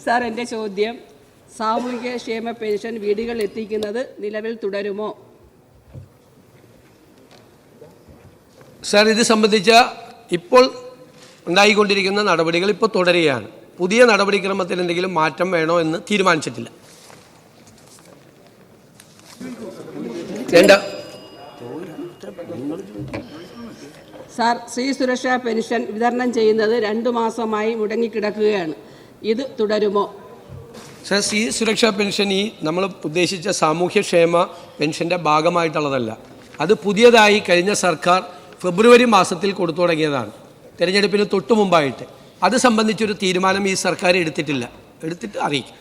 Sir, എൻ്റെ ചോദ്യം, സാമൂഹ്യക്ഷേമ പെൻഷൻ വീടുകളിൽ എത്തിക്കുന്നത് നിലവിൽ തുടരുമോ? സാർ, ഇത് സംബന്ധിച്ച ഇപ്പോൾ ഉണ്ടായിക്കൊണ്ടിരിക്കുന്ന നടപടികൾ ഇപ്പോൾ തുടരുകയാണ്. പുതിയ നടപടിക്രമത്തിൽ എന്തെങ്കിലും മാറ്റം വേണോ എന്ന് തീരുമാനിച്ചിട്ടില്ല. സാർ, സ്ത്രീ സുരക്ഷാ പെൻഷൻ വിതരണം ചെയ്യുന്നത് 2 മാസമായി മുടങ്ങിക്കിടക്കുകയാണ്. ഇത് തുടരുമോ? സാർ, സ്ത്രീ സുരക്ഷാ പെൻഷൻ നമ്മൾ ഉദ്ദേശിച്ച സാമൂഹ്യക്ഷേമ പെൻഷൻ്റെ ഭാഗമായിട്ടുള്ളതല്ല. അത് പുതിയതായി കഴിഞ്ഞ സർക്കാർ ഫെബ്രുവരി മാസത്തിൽ കൊടുത്തു തുടങ്ങിയതാണ്, തിരഞ്ഞെടുപ്പിന് തൊട്ടു മുമ്പായിട്ട്. അത് സംബന്ധിച്ചൊരു തീരുമാനം ഈ സർക്കാർ എടുത്തിട്ട് അറിയിക്കും.